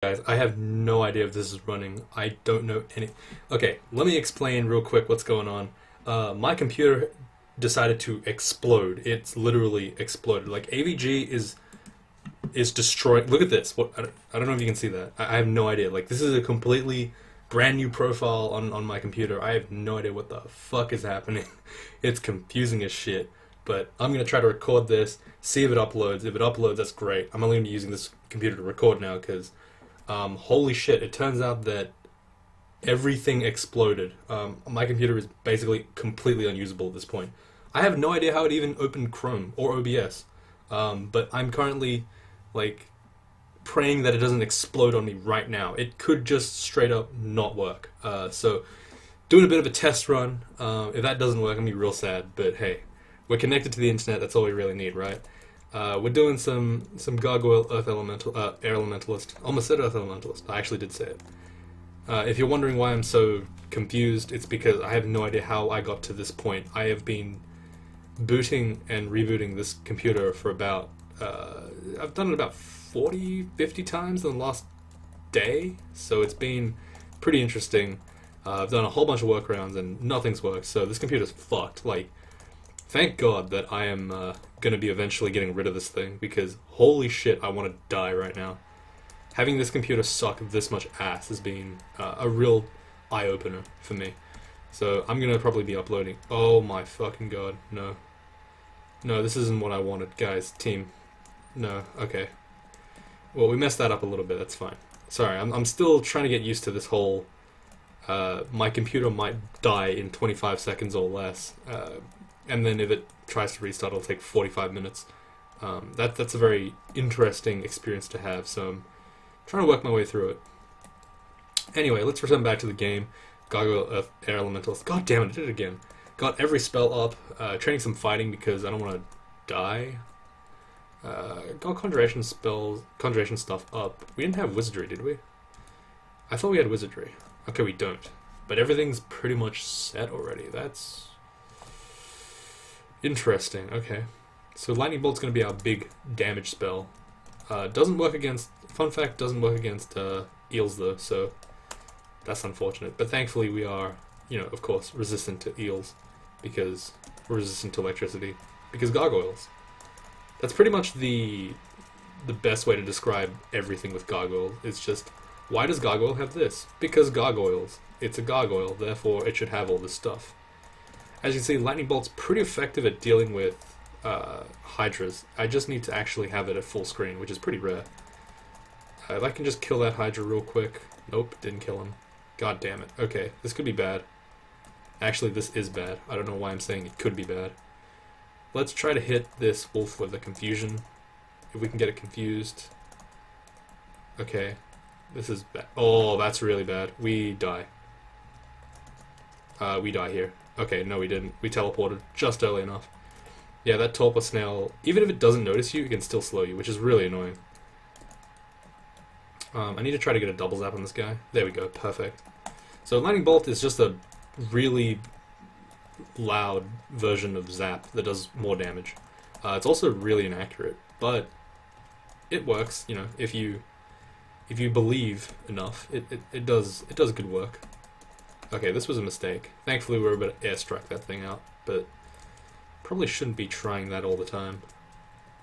guys, I have no idea if this is running. I don't know any... Okay, let me explain real quick what's going on. My computer decided to explode. It's literally exploded. Like, AVG is destroyed. Look at this. What I don't know if you can see that. I have no idea. Like, this is a completely brand new profile on my computer. I have no idea what the fuck is happening. It's confusing as shit. But I'm going to try to record this, see if it uploads. If it uploads, that's great. I'm only going to be using this computer to record now because, holy shit, it turns out that everything exploded. My computer is basically completely unusable at this point. I have no idea how it even opened Chrome or OBS. But I'm currently, like, praying that it doesn't explode on me right now. It could just straight up not work. So, doing a bit of a test run. If that doesn't work, I'm going to be real sad. But hey, we're connected to the internet. That's all we really need, right? We're doing some Gargoyle Earth Elemental, Air Elementalist. Almost said Earth Elementalist. I actually did say it. If you're wondering why I'm so confused, it's because I have no idea how I got to this point. I have been booting and rebooting this computer for about... I've done it about 40, 50 times in the last day, so it's been pretty interesting. I've done a whole bunch of workarounds and nothing's worked, so this computer's fucked. Like, thank God that I am going to be eventually getting rid of this thing, because holy shit, I want to die right now. Having this computer suck this much ass has been a real eye-opener for me. So I'm going to probably be uploading... Oh my fucking God, no. No, this isn't what I wanted, guys, team. No, okay. Well, we messed that up a little bit, that's fine. Sorry, I'm still trying to get used to this whole... my computer might die in 25 seconds or less. And then if it tries to restart, it'll take 45 minutes. That's a very interesting experience to have, so I'm trying to work my way through it. Anyway, let's return back to the game. Gargoyle Earth Air Elementalist. God damn it, I did it again. Got every spell up. Training some fighting because I don't want to die. Got conjuration spells, conjuration stuff up. We didn't have wizardry, did we? I thought we had wizardry. Okay, we don't. But everything's pretty much set already. That's interesting. Okay. So Lightning Bolt's going to be our big damage spell. Doesn't work against... Fun fact, doesn't work against eels though, so that's unfortunate. But thankfully we are, you know, of course, resistant to eels. Because we're resistant to electricity. Because gargoyles. That's pretty much the best way to describe everything with gargoyle. It's just, why does gargoyle have this? Because gargoyles. It's a gargoyle, therefore it should have all this stuff. As you can see, Lightning Bolt's pretty effective at dealing with hydras. I just need to actually have it at full screen, which is pretty rare. If I can just kill that hydra real quick. Nope, didn't kill him. God damn it. Okay, this could be bad. Actually, this is bad. I don't know why I'm saying it could be bad. Let's try to hit this wolf with a confusion. If we can get it confused. Okay, this is bad. Oh, that's really bad. We die. We die here. Okay, no we didn't. We teleported just early enough. Yeah, that Torpor Snail, even if it doesn't notice you, it can still slow you, which is really annoying. I need to try to get a double zap on this guy. There we go, perfect. So Lightning Bolt is just a really loud version of Zap that does more damage. It's also really inaccurate, but it works, you know, if you believe enough, it does good work. Okay, this was a mistake. Thankfully we were able to airstrike that thing out, but probably shouldn't be trying that all the time.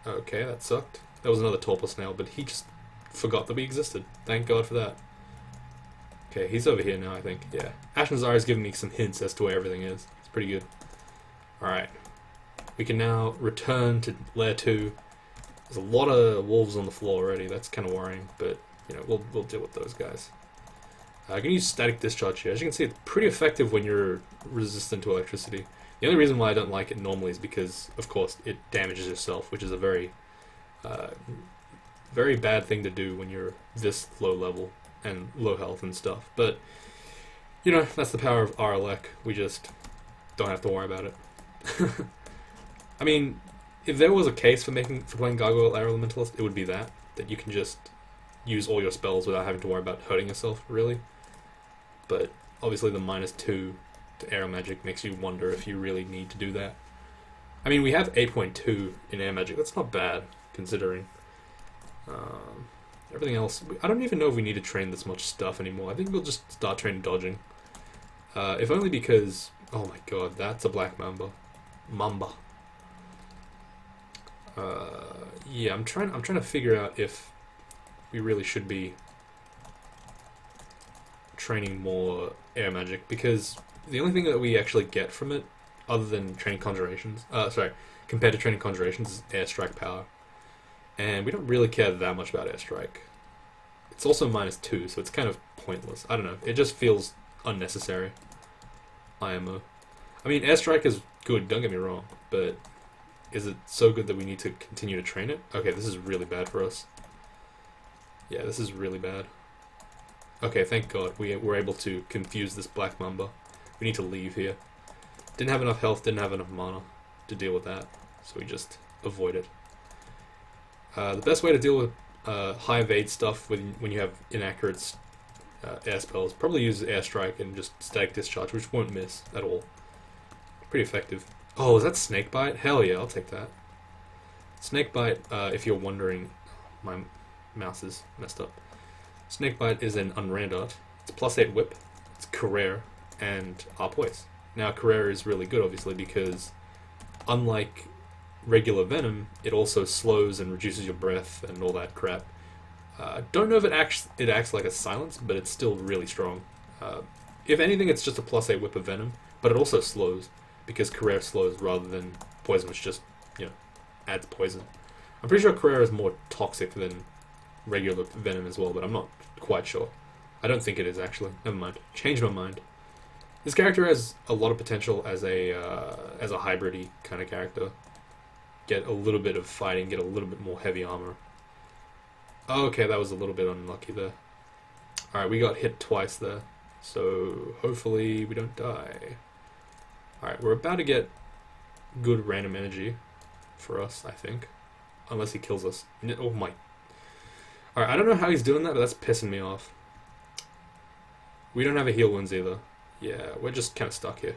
Okay, that sucked. That was another Torpor Snail, but he just forgot that we existed. Thank God for that. Okay, he's over here now, I think. Yeah. Ashen Zara is giving me some hints as to where everything is. It's pretty good. Alright. We can now return to Lair 2. There's a lot of wolves on the floor already. That's kind of worrying, but, you know, we'll deal with those guys. I can use Static Discharge here. As you can see, it's pretty effective when you're resistant to electricity. The only reason why I don't like it normally is because, of course, it damages yourself, which is a very, very bad thing to do when you're this low level and low health and stuff. But, you know, that's the power of RLEC. We just don't have to worry about it. I mean, if there was a case for playing Gargoyle Air Elementalist, it would be that you can just use all your spells without having to worry about hurting yourself, really. But obviously the -2 to Air Magic makes you wonder if you really need to do that. I mean, we have 8.2 in Air Magic. That's not bad, considering. Everything else, I don't even know if we need to train this much stuff anymore. I think we'll just start training dodging. If only because, oh my god, that's a black mamba. Mamba. Yeah, I'm trying to figure out if we really should be training more air magic, because the only thing that we actually get from it, other than training conjurations, compared to training conjurations, is airstrike power. And we don't really care that much about airstrike. It's also -2, so it's kind of pointless. I don't know, it just feels unnecessary. IMO. I mean, airstrike is good, don't get me wrong, but is it so good that we need to continue to train it? Okay, this is really bad for us. Yeah, this is really bad. Okay, thank god we were able to confuse this black mamba. We need to leave here. Didn't have enough health, didn't have enough mana to deal with that, so we just avoid it. The best way to deal with high evade stuff when you have inaccurate air spells, probably use airstrike and just static discharge, which won't miss at all. Pretty effective. Oh, is that snakebite? Hell yeah, I'll take that. Snakebite, if you're wondering, my mouse is messed up. Snakebite is an unrandart. It's +8 whip, it's career, and poise. Now career is really good obviously because unlike regular venom, it also slows and reduces your breath and all that crap. Don't know if it acts like a silence, but it's still really strong. If anything, it's just a +8 whip of venom, but it also slows because career slows rather than poison, which just, you know, adds poison. I'm pretty sure career is more toxic than regular venom as well, but I'm not quite sure. I don't think it is actually. Never mind. Changed my mind. This character has a lot of potential as a hybrid-y kind of character. Get a little bit of fighting, get a little bit more heavy armor. Okay, that was a little bit unlucky there. Alright, we got hit twice there, so hopefully we don't die. Alright, we're about to get good random energy for us, I think. Unless he kills us. Oh my. Alright, I don't know how he's doing that, but that's pissing me off. We don't have a heal wounds either. Yeah, we're just kind of stuck here.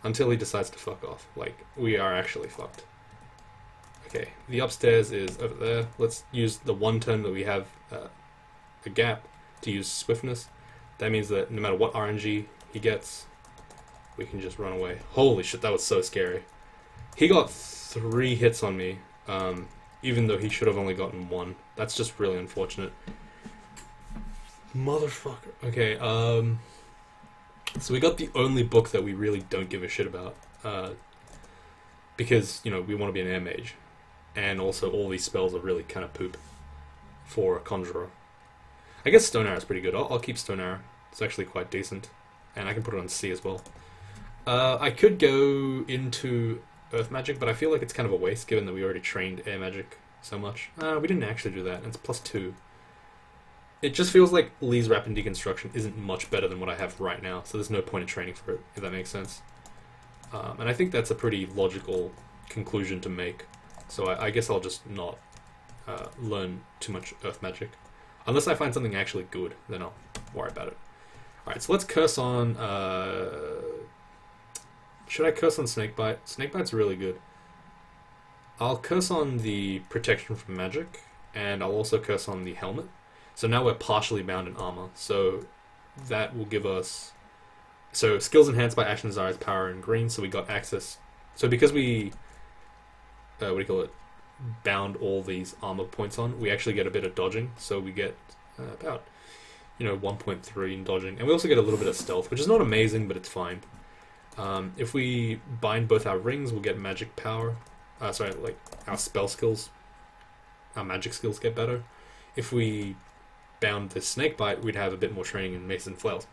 Until he decides to fuck off. Like, we are actually fucked. Okay, the upstairs is over there. Let's use the one turn that we have a gap to use swiftness. That means that no matter what RNG he gets, we can just run away. Holy shit, that was so scary. He got 3 hits on me, even though he should have only gotten 1. That's just really unfortunate. Motherfucker. Okay, so we got the only book that we really don't give a shit about, because, you know, we want to be an air mage, and also all these spells are really kind of poop for a conjurer. I guess Stone Arrow is pretty good. I'll keep Stone Arrow. It's actually quite decent, and I can put it on C as well. I could go into Earth Magic, but I feel like it's kind of a waste given that we already trained Air Magic so much. We didn't actually do that, and it's +2. It just feels like Lee's Rapid Deconstruction isn't much better than what I have right now, so there's no point in training for it, if that makes sense. And I think that's a pretty logical conclusion to make, so I guess I'll just not learn too much Earth Magic. Unless I find something actually good, then I'll worry about it. Alright, so let's curse on... should I curse on Snakebite? Snakebite's really good. I'll curse on the Protection from Magic, and I'll also curse on the Helmet. So now we're partially bound in armor, so that will give us... So skills enhanced by Action Desires, power, and green, so we got access... So because we... bound all these armor points on, we actually get a bit of dodging, so we get about, 1.3 in dodging. And we also get a little bit of stealth, which is not amazing, but it's fine. If we bind both our rings, we'll get magic power. Our spell skills, our magic skills get better. If we bound the Snakebite, we'd have a bit more training in Mace and Flails,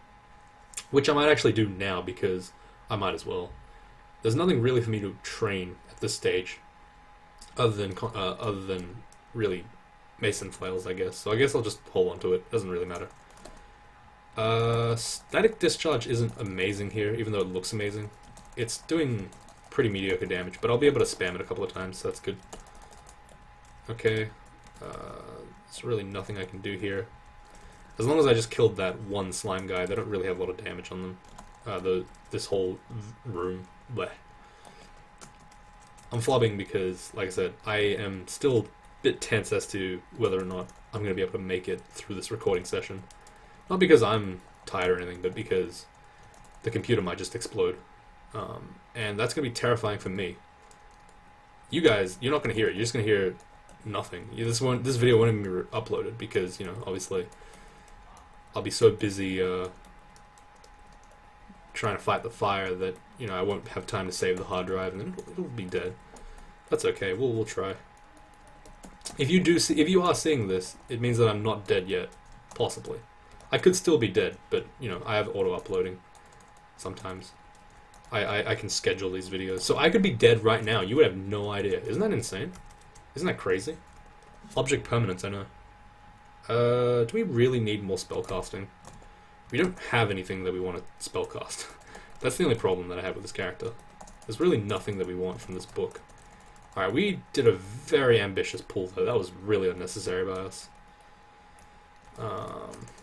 which I might actually do now because I might as well. There's nothing really for me to train at this stage, other than really Mace and Flails, I guess. So I guess I'll just hold on to it. Doesn't really matter. Static Discharge isn't amazing here, even though it looks amazing. It's doing pretty mediocre damage, but I'll be able to spam it a couple of times, so that's good. Okay. There's really nothing I can do here. As long as I just killed that one slime guy, they don't really have a lot of damage on them. This whole room. Bleh. I'm flubbing because, like I said, I am still bit tense as to whether or not I'm going to be able to make it through this recording session. Not because I'm tired or anything, but because the computer might just explode. And that's going to be terrifying for me. You guys, you're not going to hear it. You're just going to hear nothing. This video won't even be uploaded because, you know, obviously I'll be so busy trying to fight the fire that, you know, I won't have time to save the hard drive, and then it'll be dead. That's okay. We'll try. If you are seeing this, it means that I'm not dead yet. Possibly. I could still be dead, but, you know, I have auto-uploading sometimes. I can schedule these videos. So I could be dead right now. You would have no idea. Isn't that insane? Isn't that crazy? Object permanence, I know. Do we really need more spellcasting? We don't have anything that we want to spellcast. That's the only problem that I have with this character. There's really nothing that we want from this book. Alright, we did a very ambitious pull though. That was really unnecessary by us.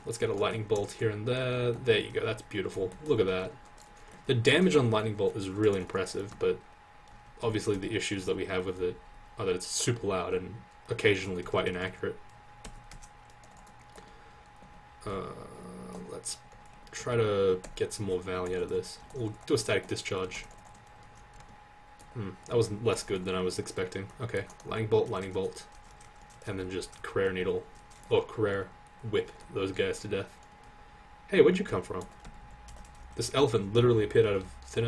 Let's get a lightning bolt here and there. There you go, that's beautiful. Look at that. The damage on lightning bolt is really impressive, but obviously the issues that we have with it are that it's super loud and occasionally quite inaccurate. Let's try to get some more value out of this. We'll do a static discharge. That was less good than I was expecting. Okay, lightning bolt, and then just career needle, or career whip those guys to death. Hey, where'd you come from? This elephant literally appeared out of thin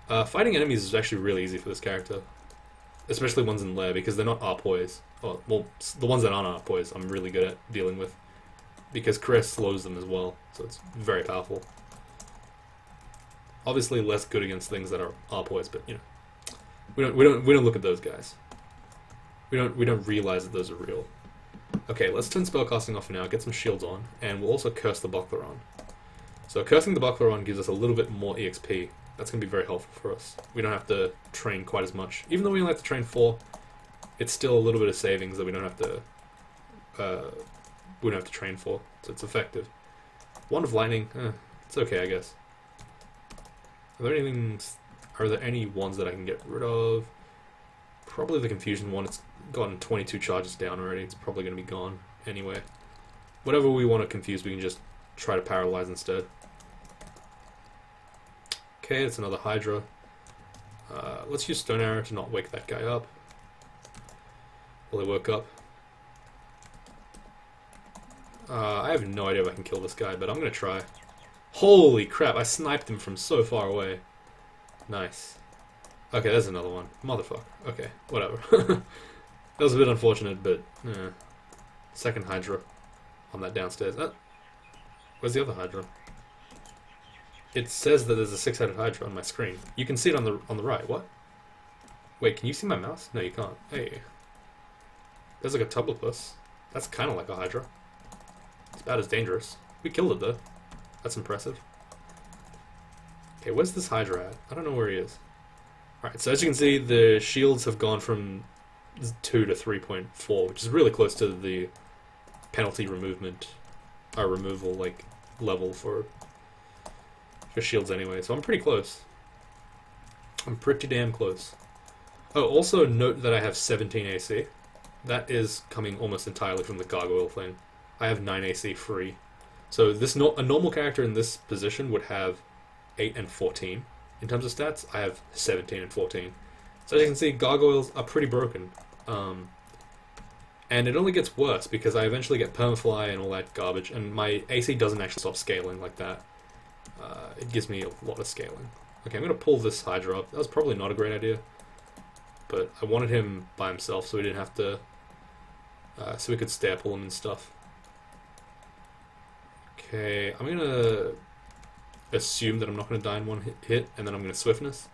air. Fighting enemies is actually really easy for this character, especially ones in lair, because they're not arpois. Oh, well, the ones that aren't arpois I'm really good at dealing with, because career slows them as well, so it's very powerful. Obviously less good against things that are arpois, but you know, we don't look at those guys. We don't realize that those are real. Okay, let's turn spellcasting off for now, get some shields on, and we'll also curse the buckler on. So cursing the buckler on gives us a little bit more EXP. That's going to be very helpful for us. We don't have to train quite as much. Even though we only have to train 4, it's still a little bit of savings that we don't have to train for, so it's effective. Wand of Lightning, it's okay, I guess. Are there any ones that I can get rid of? Probably the Confusion one. It's gotten 22 charges down already. It's probably going to be gone anyway. Whatever we want to confuse, we can just try to paralyze instead. Okay, it's another Hydra. Let's use Stone Arrow to not wake that guy up. Will he woke up? I have no idea if I can kill this guy, but I'm going to try. Holy crap, I sniped him from so far away. Nice. Okay, there's another one. Motherfucker. Okay, whatever. That was a bit unfortunate, but... Second Hydra on that downstairs. Where's the other Hydra? It says that there's a 6-headed Hydra on my screen. You can see it on the right. What? Wait, can you see my mouse? No, you can't. Hey. There's like a Tubblepus. That's kind of like a Hydra. It's about as dangerous. We killed it though. That's impressive. Okay, where's this Hydra at? I don't know where he is. Alright, so as you can see, the shields have gone from 2 to 3.4, which is really close to the penalty removal like level for shields anyway, so I'm pretty close. I'm pretty damn close. Oh, also note that I have 17 AC. That is coming almost entirely from the Gargoyle thing. I have 9 AC free. So a normal character in this position would have 8 and 14 in terms of stats. I have 17 and 14. So as you can see, Gargoyles are pretty broken. And it only gets worse because I eventually get Permafly and all that garbage, and my AC doesn't actually stop scaling like that. It gives me a lot of scaling. Okay, I'm going to pull this Hydra up. That was probably not a great idea, but I wanted him by himself so we didn't have to, so we could stair pull him and stuff. Okay, I'm going to assume that I'm not going to die in one hit, and then I'm going to Swiftness.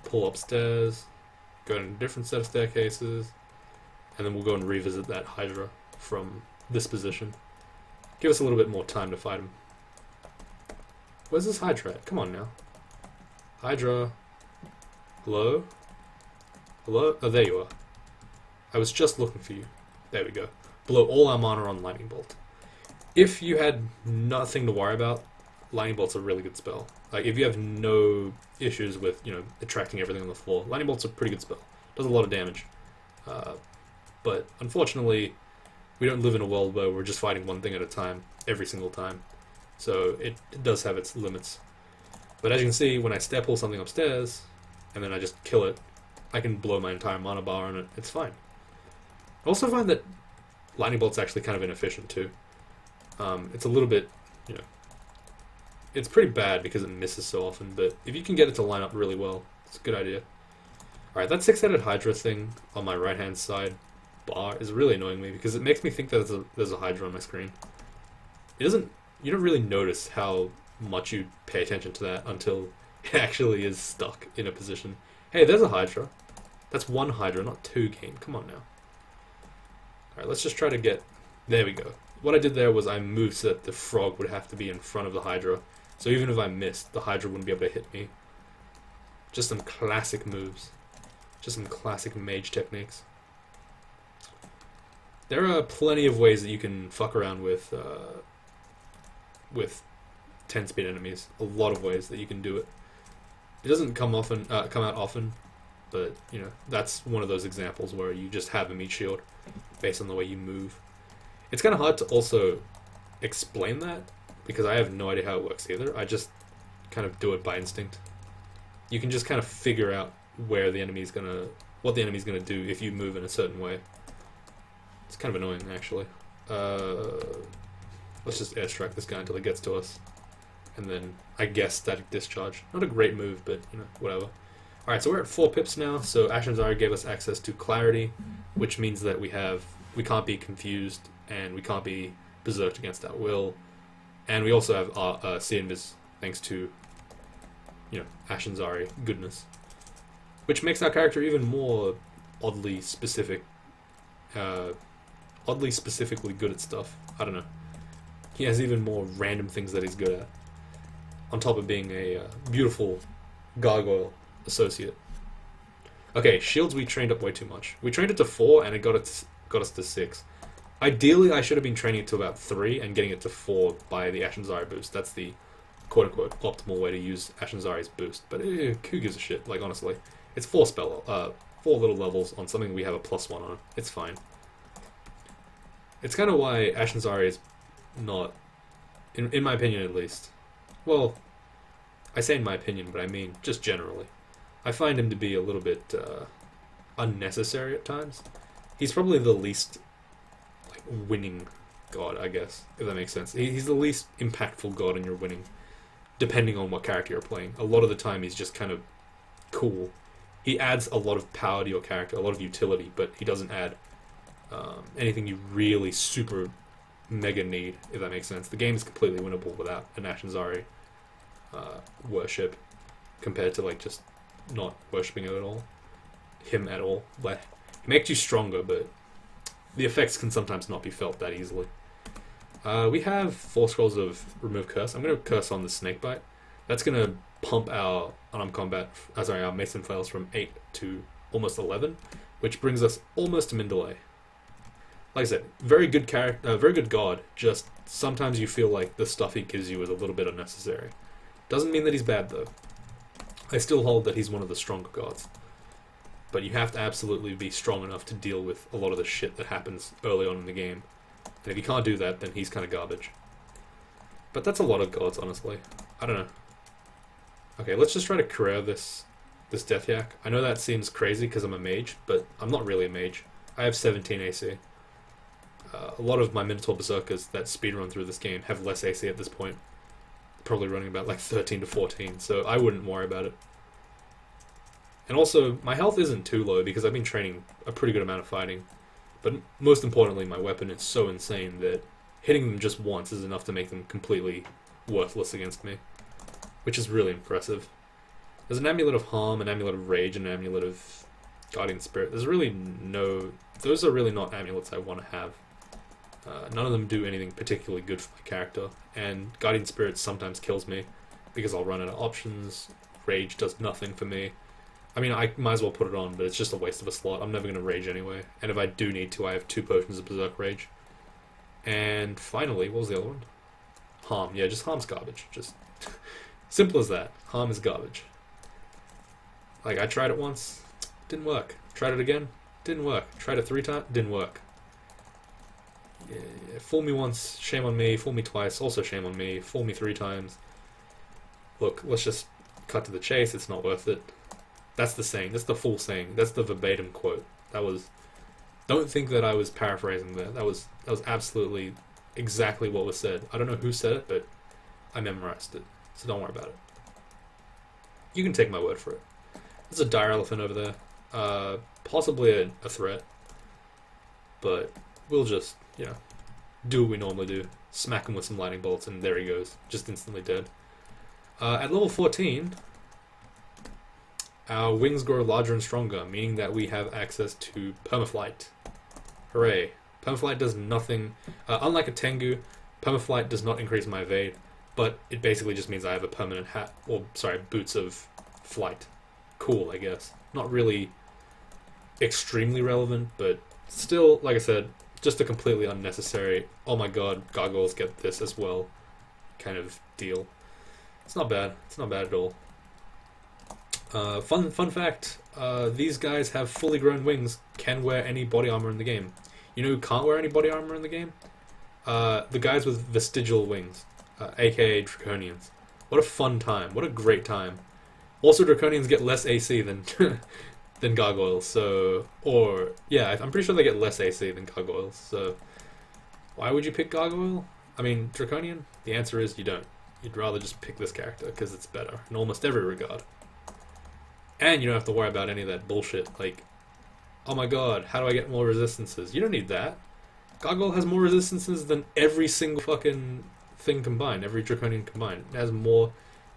Pull upstairs, go in a different set of staircases, and then we'll go and revisit that Hydra from this position. Give us a little bit more time to fight him. Where's this Hydra at? Come on now. Hydra. Hello? Hello? Oh, there you are. I was just looking for you. There we go. Blow all our mana on Lightning Bolt. If you had nothing to worry about, Lightning Bolt's a really good spell. Like, if you have no issues with, you know, attracting everything on the floor, Lightning Bolt's a pretty good spell. Does a lot of damage. But unfortunately, we don't live in a world where we're just fighting one thing at a time, every single time. So it does have its limits. But as you can see, when I stair pull something upstairs, and then I just kill it, I can blow my entire mana bar on it. It's fine. I also find that Lightning Bolt's actually kind of inefficient too. It's a little bit, you know, it's pretty bad because it misses so often, but if you can get it to line up really well, it's a good idea. Alright, that 6-headed Hydra thing on my right-hand side bar is really annoying me because it makes me think that there's a Hydra on my screen. You don't really notice how much you pay attention to that until it actually is stuck in a position. Hey, there's a Hydra. That's one Hydra, not two, game. Come on now. Alright, let's just try to get... There we go. What I did there was I moved so that the frog would have to be in front of the Hydra. So even if I missed, the Hydra wouldn't be able to hit me. Just some classic moves. Just some classic mage techniques. There are plenty of ways that you can fuck around with 10-speed enemies. A lot of ways that you can do it. It doesn't come out often, but you know, that's one of those examples where you just have a meat shield based on the way you move. It's kind of hard to also explain that because I have no idea how it works either. I just kind of do it by instinct. You can just kind of figure out where the enemy's gonna, what the enemy's gonna do if you move in a certain way. It's kind of annoying actually. Let's just airstrike this guy until he gets to us. And then, I guess, static discharge. Not a great move, but, you know, whatever. Alright, so we're at 4 pips now, so Ashen's gave us access to clarity, which means that we can't be confused, and we can't be berserked against our will. And we also have Invis, thanks to, you know, Ashen's goodness. Which makes our character even more oddly specifically good at stuff. I don't know. He has even more random things that he's good at. On top of being a beautiful Gargoyle associate. Okay, shields we trained up way too much. We trained it to 4 and it got us to 6. Ideally, I should have been training it to about 3 and getting it to 4 by the Ashen Zari boost. That's the quote-unquote optimal way to use Ashen Zari's boost. But who gives a shit, like honestly. It's 4 little levels on something we have a +1 on. It's fine. It's kind of why Ashen Zari is not, in my opinion at least. Well, I say in my opinion, but I mean just generally. I find him to be a little bit unnecessary at times. He's probably the least like winning god, I guess, if that makes sense. He's the least impactful god in your winning, depending on what character you're playing. A lot of the time he's just kind of cool. He adds a lot of power to your character, a lot of utility, but he doesn't add anything you really super mega need, if that makes sense. The game is completely winnable without an Ashen Zari worship, compared to like just not worshipping him at all. Like, he makes you stronger, but the effects can sometimes not be felt that easily. We have 4 scrolls of remove curse. I'm going to curse on the snakebite. That's going to pump our unarmed combat, our mason flails from 8 to almost 11, which brings us almost to min delay. Like I said, very good character, very good god. Just sometimes you feel like the stuff he gives you is a little bit unnecessary. Doesn't mean that he's bad though. I still hold that he's one of the stronger gods. But you have to absolutely be strong enough to deal with a lot of the shit that happens early on in the game. And if you can't do that, then he's kind of garbage. But that's a lot of gods, honestly. I don't know. Okay, let's just try to career this Death Yak. I know that seems crazy because I'm a mage, but I'm not really a mage. I have 17 AC. A lot of my Minotaur Berserkers that speedrun through this game have less AC at this point. Probably running about like 13 to 14, so I wouldn't worry about it. And also, my health isn't too low because I've been training a pretty good amount of fighting. But most importantly, my weapon is so insane that hitting them just once is enough to make them completely worthless against me. Which is really impressive. There's an Amulet of Harm, an Amulet of Rage, and an Amulet of Guardian Spirit. There's really no... Those are really not amulets I want to have. None of them do anything particularly good for my character, and Guardian Spirit sometimes kills me because I'll run out of options. Rage does nothing for me. I mean, I might as well put it on, but it's just a waste of a slot. I'm never going to Rage anyway, and if I do need to, I have 2 potions of Berserk Rage. And finally, what was the other one? Harm. Yeah, just Harm's garbage. Just simple as that. Harm is garbage. Like, I tried it once, didn't work. Tried it again, Didn't work. Tried it 3 times. Didn't work. Yeah, fool me once, shame on me. Fool me twice, also shame on me. Fool me 3 times. Look, let's just cut to the chase. It's not worth it. That's the saying. That's the full saying. That's the verbatim quote. That was... Don't think that I was paraphrasing there. That was absolutely exactly what was said. I don't know who said it, but I memorized it. So don't worry about it. You can take my word for it. There's a dire elephant over there. Possibly a threat. But we'll just, you know, do what we normally do. Smack him with some lightning bolts, and there he goes. Just instantly dead. At level 14, our wings grow larger and stronger, meaning that we have access to permaflight. Hooray. Permaflight does nothing. Unlike a Tengu, permaflight does not increase my evade, but it basically just means I have a permanent hat, or sorry, boots of flight. Cool, I guess. Not really extremely relevant, but still, like I said, just a completely unnecessary, oh my god, gargoyles get this as well kind of deal. It's not bad. It's not bad at all. Fun fact, these guys have fully grown wings, can wear any body armor in the game. You know who can't wear any body armor in the game? The guys with vestigial wings, aka Draconians. What a fun time. What a great time. Also, Draconians get less AC than than Gargoyles, so... Or, yeah, I'm pretty sure they get less AC than Gargoyles, so... Why would you pick Gargoyle? I mean, Draconian? The answer is you don't. You'd rather just pick this character, because it's better, in almost every regard. And you don't have to worry about any of that bullshit, like... Oh my god, how do I get more resistances? You don't need that. Gargoyle has more resistances than every single fucking thing combined, every Draconian combined. It has more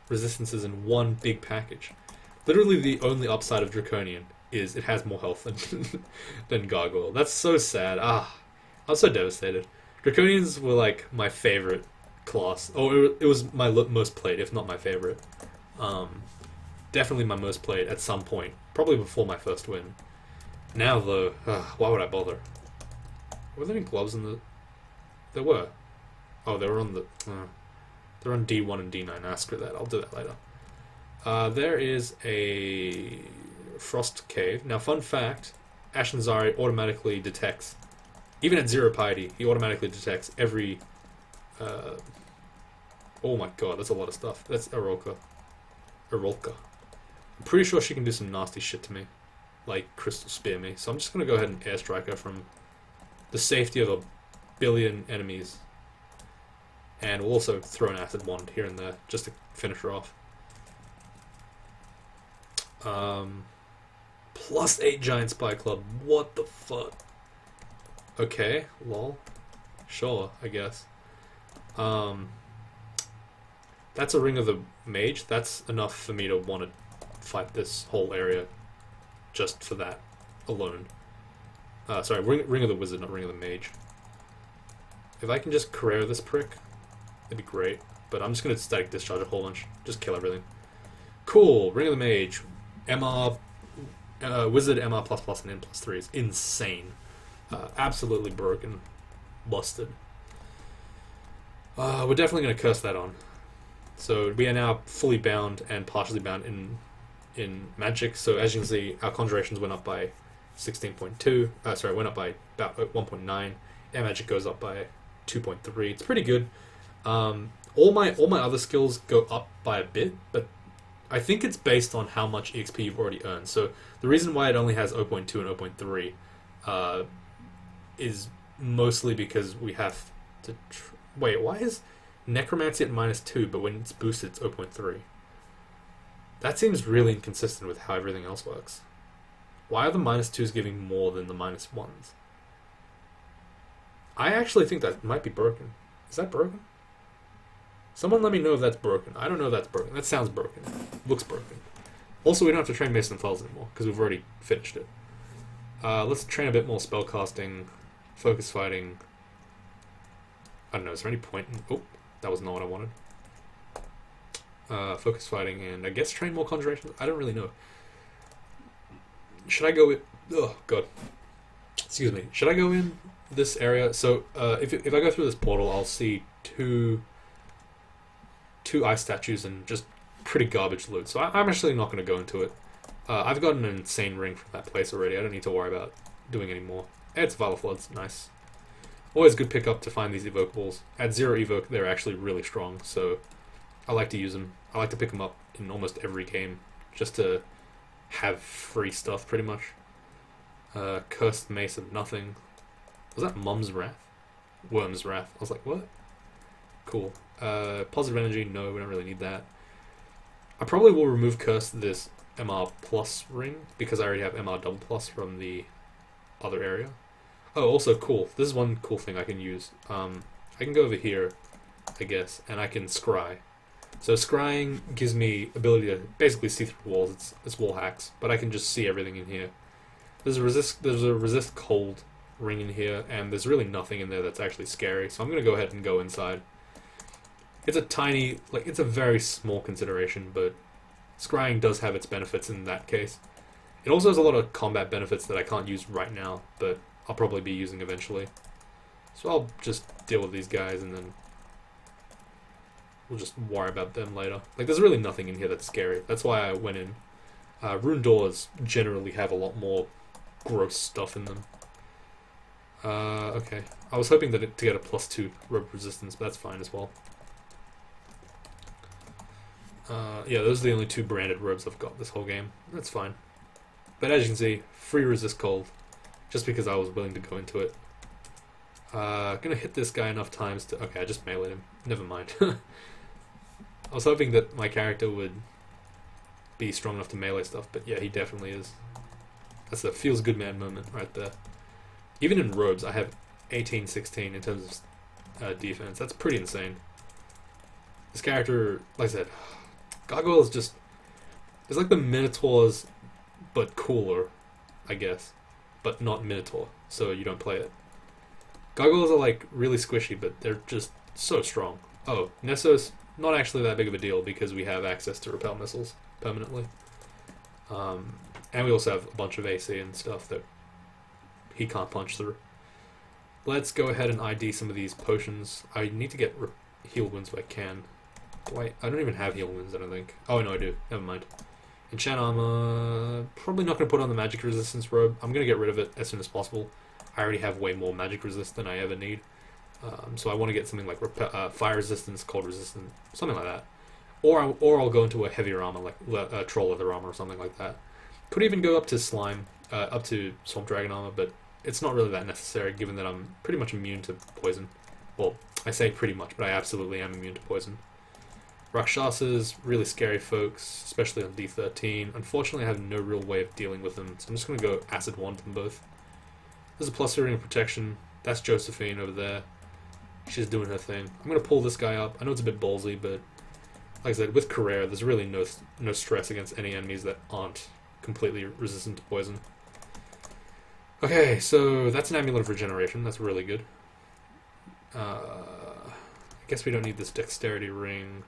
resistances in one big package. Literally the only upside of Draconian is it has more health than Gargoyle. That's so sad. I'm so devastated. Draconians were like my favorite class. Oh, it was my most played, if not my favorite. Definitely my most played at some point. Probably before my first win. Now though, why would I bother? Were there any gloves in the... There were. Oh, they were on the... they're on D1 and D9. Nah, screw that. I'll do that later. There is a frost cave. Now, fun fact, Ashen Zari automatically detects, even at 0 piety, he automatically detects every... oh my god, that's a lot of stuff. That's Arolka. I'm pretty sure she can do some nasty shit to me. Like Crystal Spear me. So I'm just going to go ahead and airstrike her from the safety of a billion enemies. And we'll also throw an acid wand here and there, just to finish her off. Plus 8 giant spy club. What the fuck? Okay, lol. Sure, I guess. That's a Ring of the Mage. That's enough for me to want to fight this whole area just for that alone. Sorry, Ring of the Wizard, not Ring of the Mage. If I can just career this prick, it'd be great. But I'm just going to static discharge a whole bunch. Just kill everything. Cool, Ring of the Mage. MR, Wizard MR++ and N+3 is insane. Absolutely broken. Busted. We're definitely going to curse that on. So we are now fully bound and partially bound in magic. So as you can see, our conjurations went up by 16.2. Sorry, went up by about 1.9. Air magic goes up by 2.3. It's pretty good. All my other skills go up by a bit, but I think it's based on how much EXP you've already earned. So the reason why it only has 0.2 and 0.3 is mostly because we have to... Wait, why is Necromancy at -2, but when it's boosted it's 0.3? That seems really inconsistent with how everything else works. Why are the -2s giving more than the -1s? I actually think that might be broken. Is that broken? Someone let me know if that's broken. I don't know if that's broken. That sounds broken. Looks broken. Also, we don't have to train Mason Fells anymore, because we've already finished it. Let's train a bit more spellcasting, focus fighting. I don't know, is there any point in... Oh, that was not what I wanted. Focus fighting, and I guess train more conjurations? I don't really know. Should I go with... Oh, God. Excuse me. Should I go in this area? So, if I go through this portal, I'll see two ice statues and just pretty garbage loot. So I'm actually not going to go into it. I've got an insane ring from that place already. I don't need to worry about doing any more. It's Vital Floods, nice. Always good pickup to find these evocables. At 0 evoke, they're actually really strong, so I like to use them. I like to pick them up in almost every game, just to have free stuff, pretty much. Cursed Mace of Nothing. Was that Mum's Wrath? Worm's Wrath. I was like, what? Cool. Positive Energy, no, we don't really need that. I probably will remove Curse this MR Plus ring, because I already have MR Double Plus from the other area. Oh, also cool. This is one cool thing I can use. I can go over here, I guess, and I can scry. So scrying gives me ability to basically see through walls. It's wall hacks, but I can just see everything in here. There's a resist cold ring in here, and there's really nothing in there that's actually scary. So I'm gonna go ahead and go inside. It's a tiny, like it's a very small consideration, but scrying does have its benefits in that case. It also has a lot of combat benefits that I can't use right now, but I'll probably be using eventually. So I'll just deal with these guys and then we'll just worry about them later. Like, there's really nothing in here that's scary. That's why I went in. Rune doors generally have a lot more gross stuff in them. Okay. I was hoping to get a +2 rope resistance, but that's fine as well. Yeah, those are the only 2 branded robes I've got this whole game. That's fine. But as you can see, free resist cold. Just because I was willing to go into it. Gonna hit this guy enough times to... Okay, I just meleeed him. Never mind. I was hoping that my character would be strong enough to melee stuff, but yeah, he definitely is. That's a feels good man moment right there. Even in robes, I have 18-16 in terms of defense. That's pretty insane. This character, like I said, Gargoyle is just... It's like the Minotaurs, but cooler, I guess. But not Minotaur, so you don't play it. Gargoyles are like really squishy, but they're just so strong. Oh, Nessos, not actually that big of a deal because we have access to repel missiles permanently. And we also have a bunch of AC and stuff that he can't punch through. Let's go ahead and ID some of these potions. I need to get heal wounds if I can. I don't even have heal wounds, I don't think. Oh, no, I do. Never mind. Enchant armor. Probably not going to put on the magic resistance robe. I'm going to get rid of it as soon as possible. I already have way more magic resist than I ever need. So I want to get something like fire resistance, cold resistance, something like that. Or I'll go into a heavier armor, like troll leather armor or something like that. Could even go up to slime, up to swamp dragon armor, but it's not really that necessary given that I'm pretty much immune to poison. Well, I say pretty much, but I absolutely am immune to poison. Rakshasas, really scary folks, especially on D13. Unfortunately, I have no real way of dealing with them, so I'm just going to go Acid Wand them both. There's a plus ring of protection. That's Josephine over there. She's doing her thing. I'm going to pull this guy up. I know it's a bit ballsy, but like I said, with Carrera, there's really no stress against any enemies that aren't completely resistant to poison. Okay, so that's an Amulet of Regeneration. That's really good. I guess we don't need this Dexterity ring.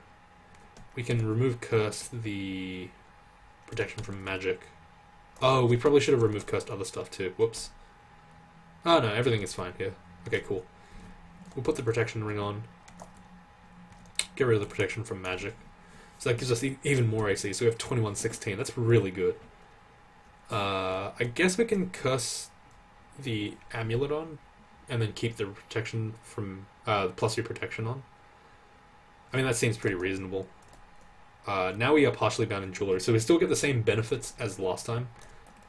We can remove Curse, the protection from magic. Oh, we probably should have removed Cursed other stuff too. Whoops. Oh no, everything is fine here. Okay, cool. We'll put the protection ring on. Get rid of the protection from magic. So that gives us even more AC. So we have 21-16. That's really good. I guess we can curse the amulet on, and then keep the protection from the +3 protection on. I mean, that seems pretty reasonable. Now we are partially bound in jewelry, so we still get the same benefits as last time.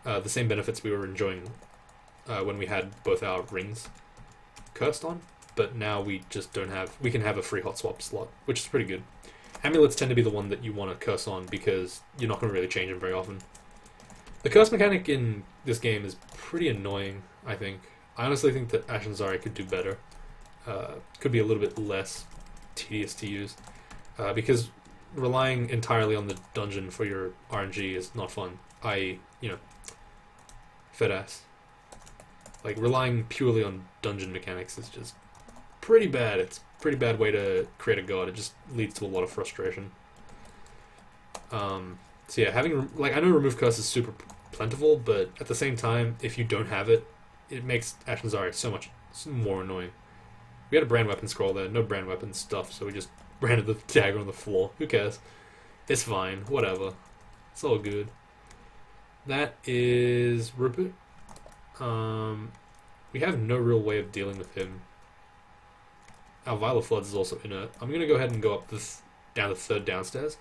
The same benefits we were enjoying when we had both our rings cursed on, but now we just don't have... We can have a free hot swap slot, which is pretty good. Amulets tend to be the one that you want to curse on because you're not going to really change them very often. The curse mechanic in this game is pretty annoying, I think. I honestly think that Ashen Zari could do better. Could be a little bit less tedious to use, because relying entirely on the dungeon for your RNG is not fun. Fed ass. Like, relying purely on dungeon mechanics is just pretty bad. It's a pretty bad way to create a god. It just leads to a lot of frustration. So yeah, having... I know Remove Curse is super plentiful, but at the same time, if you don't have it, it makes Ashen Zari so much more annoying. We had a brand weapon scroll there, no brand weapon stuff, so we just branded the dagger on the floor. Who cares? It's fine, whatever. It's all good. That is Rupert. We have no real way of dealing with him. Our Vial of Floods is also inert. I'm going to go ahead and go up this, down the third downstairs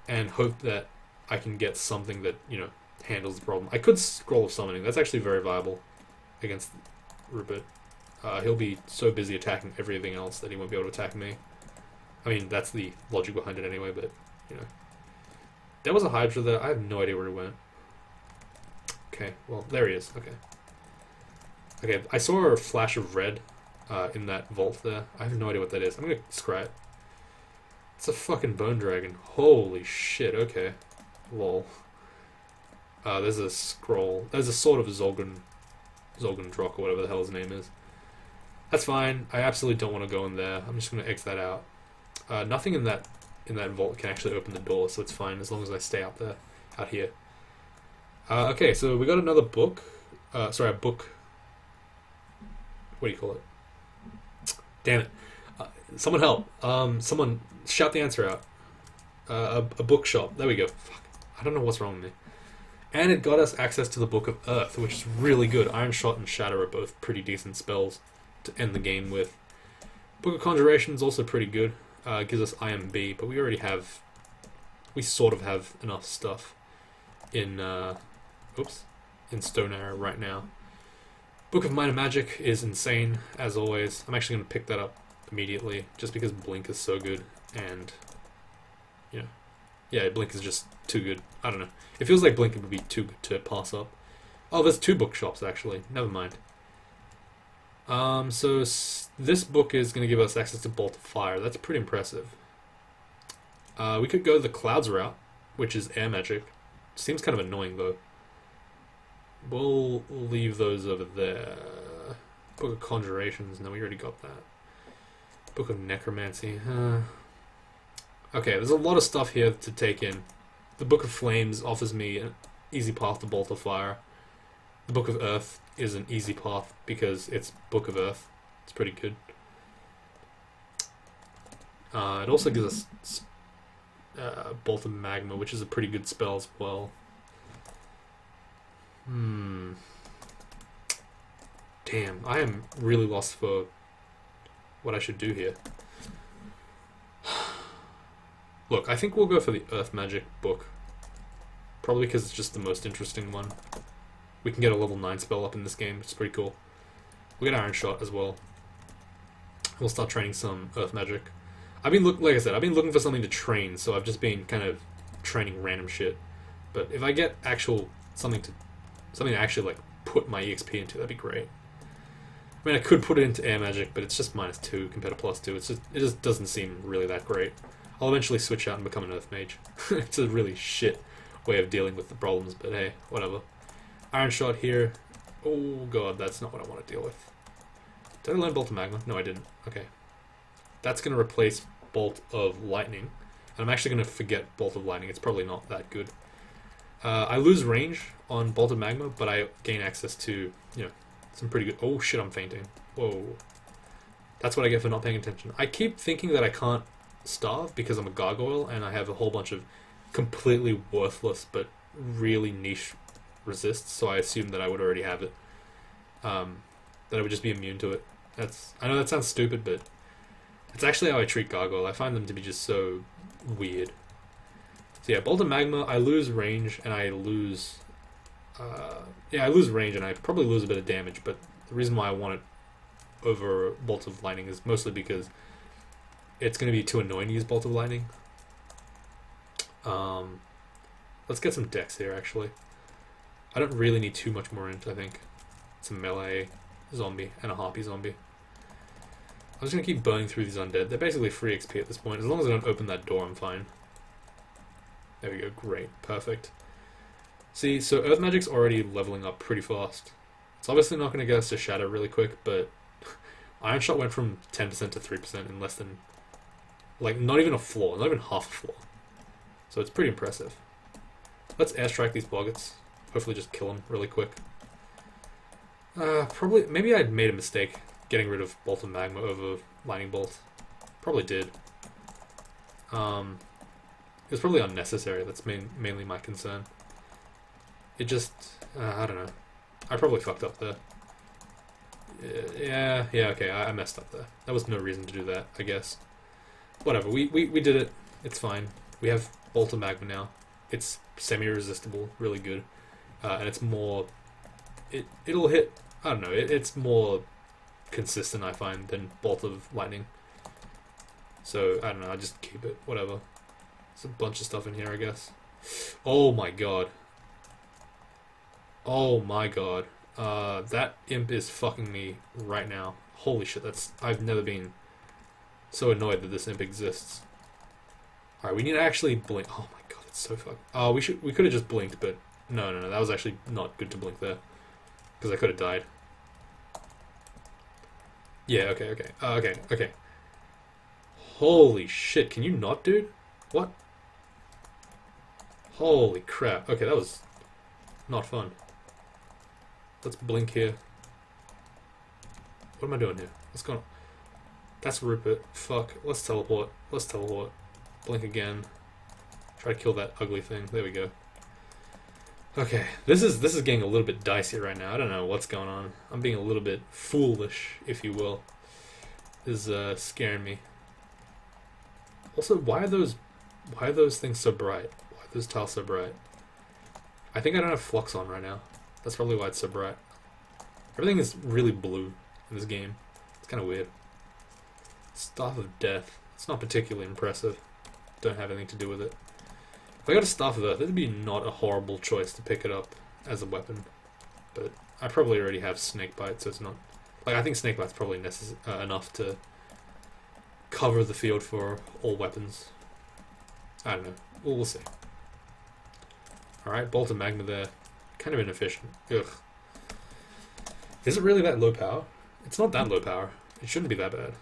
and hope that I can get something that, you know, handles the problem. I could Scroll of Summoning. That's actually very viable against Rupert. He'll be so busy attacking everything else that he won't be able to attack me. I mean, that's the logic behind it anyway, but, you know. There was a Hydra there. I have no idea where he went. Okay, well, there he is. Okay. Okay, I saw a flash of red in that vault there. I have no idea what that is. I'm gonna scry it. It's a fucking bone dragon. Holy shit, okay. Lol. There's a scroll. There's a sword of Zolgan Drock, or whatever the hell his name is. That's fine. I absolutely don't want to go in there. I'm just gonna X that out. Nothing in that vault can actually open the door, so it's fine as long as I stay out here. Okay, so we got another book. Sorry, a book. What do you call it? Damn it. Someone help. Someone shout the answer out. A bookshop. There we go. Fuck. I don't know what's wrong with me. And it got us access to the Book of Earth, which is really good. Iron Shot and Shatter are both pretty decent spells to end the game with. Book of Conjuration is also pretty good. Gives us IMB, but we sort of have enough stuff in Stone Arrow right now. Book of Minor Magic is insane, as always. I'm actually going to pick that up immediately, just because Blink is so good, and, you know, yeah, Blink is just too good. I don't know. It feels like Blink would be too good to pass up. Oh, there's 2 bookshops, actually. Never mind. So this book is going to give us access to Bolt of Fire. That's pretty impressive. We could go the Clouds route, which is air magic. Seems kind of annoying, though. We'll leave those over there. Book of Conjurations. No, we already got that. Book of Necromancy. Okay, there's a lot of stuff here to take in. The Book of Flames offers me an easy path to Bolt of Fire. The Book of Earth is an easy path because it's Book of Earth. It's pretty good. It also gives us Bolt of Magma, which is a pretty good spell as well. Damn, I am really lost for what I should do here. Look, I think we'll go for the Earth Magic book. Probably because it's just the most interesting one. We can get a level 9 spell up in this game, which is pretty cool. We'll get Iron Shot as well. We'll start training some Earth Magic. Like I said, I've been looking for something to train, so I've just been kind of training random shit. But if I get something to actually like put my EXP into, that'd be great. I mean, I could put it into Air Magic, but it's just -2 compared to +2. It just doesn't seem really that great. I'll eventually switch out and become an Earth Mage. It's a really shit way of dealing with the problems, but hey, whatever. Iron Shot here. Oh god, that's not what I want to deal with. Did I learn Bolt of Magma? No, I didn't. Okay. That's going to replace Bolt of Lightning. And I'm actually going to forget Bolt of Lightning. It's probably not that good. I lose range on Bolt of Magma, but I gain access to, you know, some pretty good... Oh shit, I'm fainting. Whoa. That's what I get for not paying attention. I keep thinking that I can't starve because I'm a gargoyle and I have a whole bunch of completely worthless but really niche resists, so I assumed that I would already have it. That I would just be immune to it. I know that sounds stupid, but it's actually how I treat gargoyle. I find them to be just so weird. So yeah, Bolt of Magma, I lose range and I lose... I lose range and I probably lose a bit of damage, but the reason why I want it over Bolt of Lightning is mostly because it's going to be too annoying to use Bolt of Lightning. Let's get some dex here, actually. I don't really need too much more int, I think. It's a melee zombie and a harpy zombie. I'm just going to keep burning through these undead. They're basically free XP at this point. As long as I don't open that door, I'm fine. There we go. Great. Perfect. See, so Earth Magic's already leveling up pretty fast. It's obviously not going to get us to Shatter really quick, but Iron Shot went from 10% to 3% in less than... Like, not even a floor. Not even half a floor. So it's pretty impressive. Let's airstrike these boggets. Hopefully just kill them really quick. Probably... Maybe I made a mistake getting rid of Bolt of Magma over Lightning Bolt. Probably did. It was probably unnecessary. That's mainly my concern. It just... I don't know. I probably fucked up there. Yeah, okay, I messed up there. That was no reason to do that, I guess. Whatever, we did it. It's fine. We have Bolt of Magma now. It's semi-resistible, really good. And it's more... It'll hit... I don't know, it's more consistent, I find, than Bolt of Lightning. So, I don't know, I just keep it, whatever. There's a bunch of stuff in here, I guess. Oh my god. Oh my god. That imp is fucking me right now. Holy shit, I've never been so annoyed that this imp exists. Alright, we need to actually blink. Oh my god, it's so fucking... Oh, we could have just blinked, but... No, that was actually not good to blink there. Because I could have died. Yeah, okay. Okay. Holy shit, can you not, dude? What? Holy crap. Okay, that was not fun. Let's blink here. What am I doing here? What's going on? That's Rupert. Fuck. Let's teleport. Blink again. Try to kill that ugly thing. There we go. Okay, this is getting a little bit dicey right now. I don't know what's going on. I'm being a little bit foolish, if you will. This is scaring me. Also, why are those things so bright? Why are those tiles so bright? I think I don't have flux on right now. That's probably why it's so bright. Everything is really blue in this game. It's kind of weird. Staff of Death. It's not particularly impressive. Don't have anything to do with it. If I got a Staff of Earth, it'd be not a horrible choice to pick it up as a weapon. But I probably already have Snakebite, so it's not... Like, I think Snakebite's probably enough to cover the field for all weapons. I don't know. We'll see. Alright, Bolt of Magma there. Kind of inefficient. Ugh. Is it really that low power? It's not that low power. It shouldn't be that bad.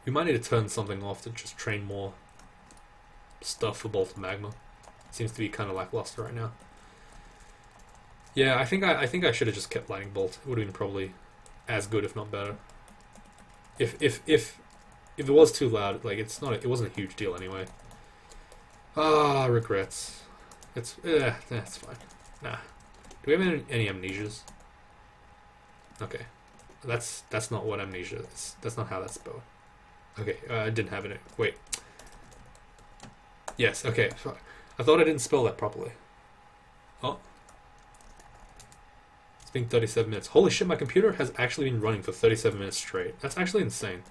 We might need to turn something off to just train more stuff for Bolt of Magma. Seems to be kind of lackluster right now. Yeah, I think I should have just kept Lightning Bolt. It would have been probably as good, if not better. If it was too loud, like it wasn't a huge deal anyway. Ah, regrets. It's fine. Nah. Do we have any amnesias? Okay, that's not what amnesia is. That's not how that's spelled. Okay, I didn't have it. Wait. Yes. Okay. I thought I didn't spell that properly. Oh. It's been 37 minutes. Holy shit! My computer has actually been running for 37 minutes straight. That's actually insane.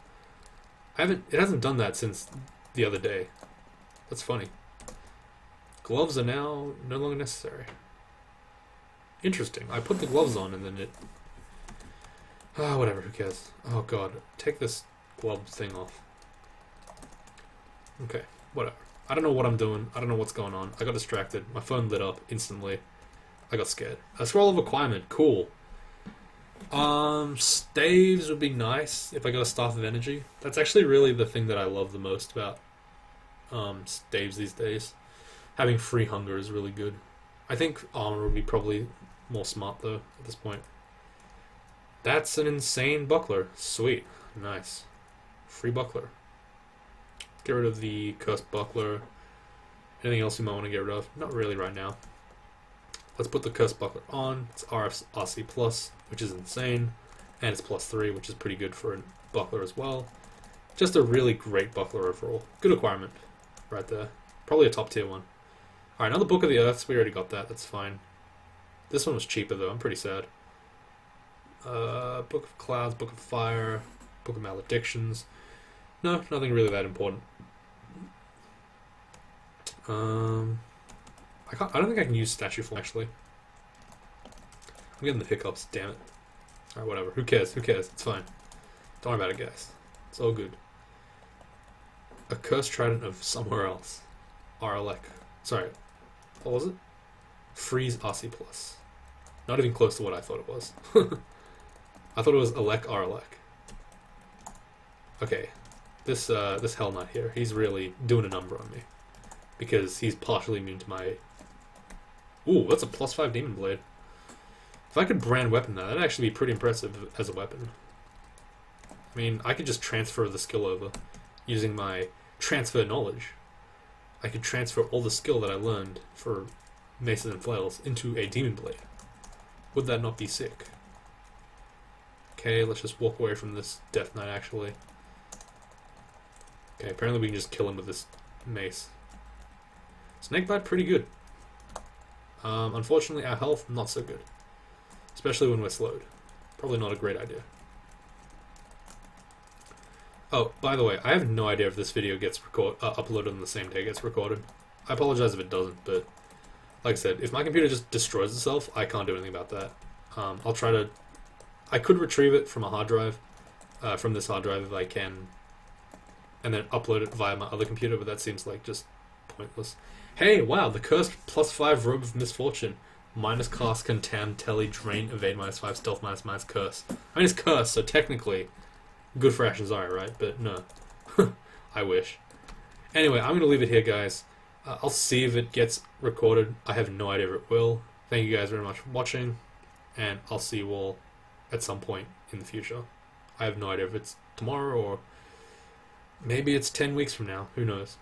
It hasn't done that since the other day. That's funny. Gloves are now no longer necessary. Interesting. I put the gloves on and then it... Ah, whatever, who cares? Oh god, take this glove thing off. Okay, whatever. I don't know what I'm doing. I don't know what's going on. I got distracted. My phone lit up instantly. I got scared. A scroll of acquirement. Cool. Staves would be nice if I got a Staff of Energy. That's actually really the thing that I love the most about staves these days. Having free hunger is really good. I think armor would be probably more smart though at this point. That's an insane buckler. Sweet. Nice. Free buckler. Get rid of the cursed buckler. Anything else you might want to get rid of? Not really right now. Let's put the cursed buckler on. It's RC plus, which is insane. And it's +3, which is pretty good for a buckler as well. Just a really great buckler overall. Good acquirement right there. Probably a top tier one. Alright, another Book of the Earths. We already got that. That's fine. This one was cheaper though. I'm pretty sad. Book of Clouds, Book of Fire, Book of Maledictions. No, nothing really that important. I don't think I can use Statue Form actually. I'm getting the hiccups, damn it. Alright, whatever. Who cares? It's fine. Don't worry about it, guys. It's all good. A Cursed Trident of Somewhere Else. Aralek. Sorry. What was it? Freeze RC plus. Not even close to what I thought it was. I thought it was Alek Aralek. Okay. This Hell Knight here, he's really doing a number on me. Because he's partially immune to my... Ooh, that's a +5 Demon Blade. If I could brand weapon that, that'd actually be pretty impressive as a weapon. I mean, I could just transfer the skill over using my transfer knowledge. I could transfer all the skill that I learned for maces and flails into a Demon Blade. Would that not be sick? Okay, let's just walk away from this Death Knight, actually. Okay, apparently we can just kill him with this mace. Snakebite, pretty good. Unfortunately, our health, not so good. Especially when we're slowed. Probably not a great idea. Oh, by the way, I have no idea if this video gets uploaded on the same day it gets recorded. I apologize if it doesn't, but like I said, if my computer just destroys itself, I can't do anything about that. I'll try to... I could retrieve it from a hard drive, from this hard drive if I can, and then upload it via my other computer, but that seems like just pointless. Hey, wow, the cursed +5 Robe of Misfortune. Minus cast, contam, telly, drain, evade -5, stealth -, curse. I mean, it's curse, so technically good for Ashazari, right? But no. I wish. Anyway, I'm going to leave it here, guys. I'll see if it gets recorded. I have no idea if it will. Thank you guys very much for watching, and I'll see you all at some point in the future. I have no idea if it's tomorrow or maybe it's 10 weeks from now. Who knows?